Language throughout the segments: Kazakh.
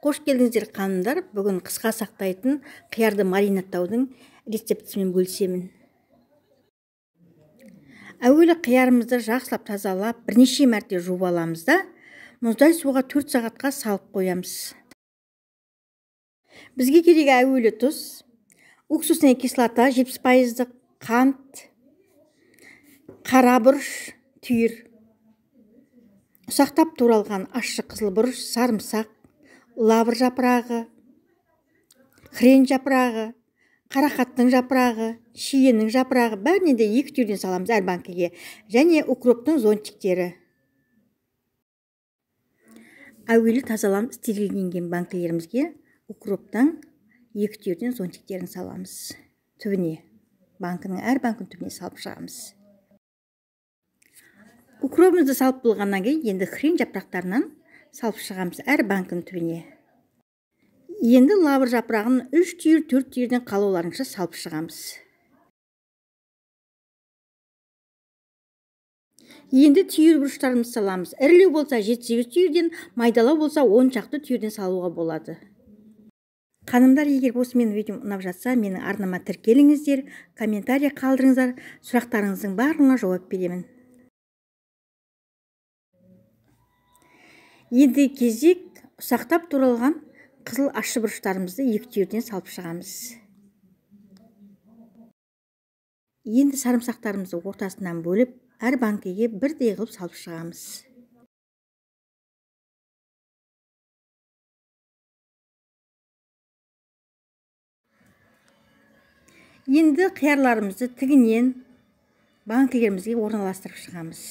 Қош келдіңіздер қанымдар. Бүгін қысқа сақтайтын қиярды маринаттаудың рецептісімен бөлісемін. Әуелі қиярымызды жақсылап тазалап, бірнеше мәрте жуып аламыз да, мұздай суға 4 сағатқа салып қоямыз. Бізге керек әуелі тұз, уксусная кислота 70%, қант, қара бұрыш, түйір, ұсақтап туралған ащы қызыл бұрыш, сарымсақ, лавр жапырағы, хрен жапырағы, қарақаттың жапырағы, шиенің жапырағы, бәріне де 2 түрден саламыз әр банкіге, және укроптың зонтиктері. Әуелі тазаланып стерилденген банкілерімізге укроптың 2 түрден зонтиктерін саламыз. Түбіне, әр банкінің түбіне салып шығамыз. Укробымызды салып болғаннан кейін, енді хрен жапырақтарынан салып шығамыз әр банкінің түбіне. Енді лавр жапырағын 3 түйір, 4 түйірден қалауларынша салып шығамыз. Енді түйір бұрыштарымызды саламыз. Ірілеу болса 7-8 түйірден, майдалау болса 10 шақты түйірден салуға болады. Қанымдар, егер осы менің видеом ұнап жатса, менің арнама тіркеліңіздер, комментарий қалдырыңыздар, сұрақтарыңыздың барлығына жауап беремін. Енді кезек ұсақтап туралған қызыл ащы бұрыштарымызды 2 түйірден салып шығамыз. Енді сарымсақтарымызды ортасынан бөліп, әр банкіге бірдей қылып салып шығамыз. Енді қиярларымызды тігінен банкілерімізге орналастырып шығамыз.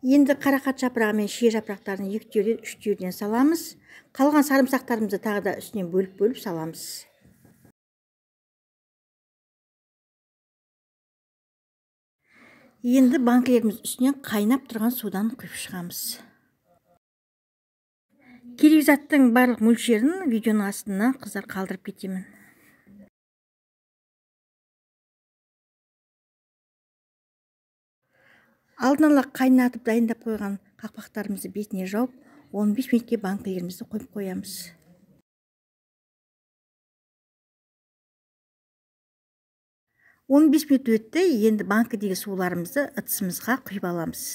Енді қарақат жапырағы мен шие жапырақтарын 2 түйірден 3 түйірден саламыз. Қалған сарымсақтарымызды тағы да үстінен бөліп саламыз. Енді банкілеріміз үстінен қайнап тұрған судан құйып шығамыз. Керек заттың барлық мөлшерін видеоның астына қыздар қалдырып кетемін. Алдын ала қайнатып дайындап қойған қақпақтарымызды бетіне жауып, 15 минутке банкілерімізді қойып қоямыз. Он 15 минут өтті, енді банкідегі суларымызды ыдысымызға құйып аламыз.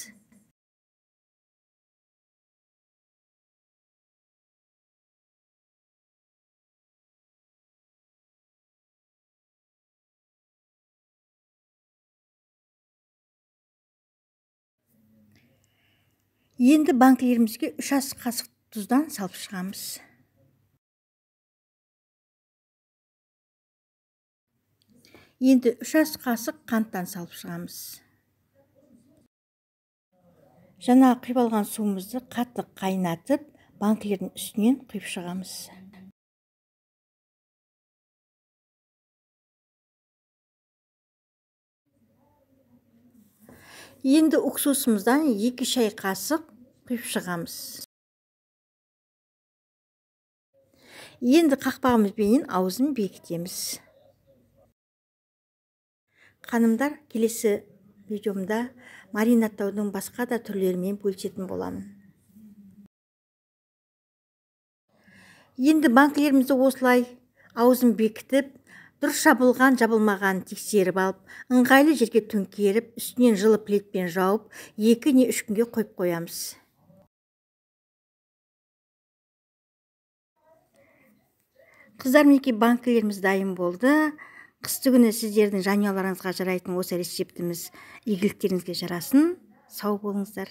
Енді банкілерімізге 3 ас қасық тұздан салып шығамыз. Енді 3 ас қасық қанттан салып шығамыз. Жаңа құйып алған суымызды қатты қайнатып, банкілердің үстінен құйып шығамыз. Енді уксусымыздан 2 шай қасық құйып шығамыз. Енді қақпағымызбен аузын бекітеміз. Қанымдар, келесі видеомда маринаттаудың басқа да түрлерімен бөлісетін боламын. Енді банкілерімізді осылай аузын бекітіп, дұрыс жабылған, жабылмаған тексеріп алып, ыңғайлы жерге төңкеріп, үстінен жылы плитпен жауып, 2 не 3 күнге қойып қоямыз. Қыздар, мінекей банкілеріміз дайын болды. Қысты күні сіздердің жанұяларыңызға жарайтын осы рецептіміз игіліктеріңізге жарасын. Сау болыңыздар.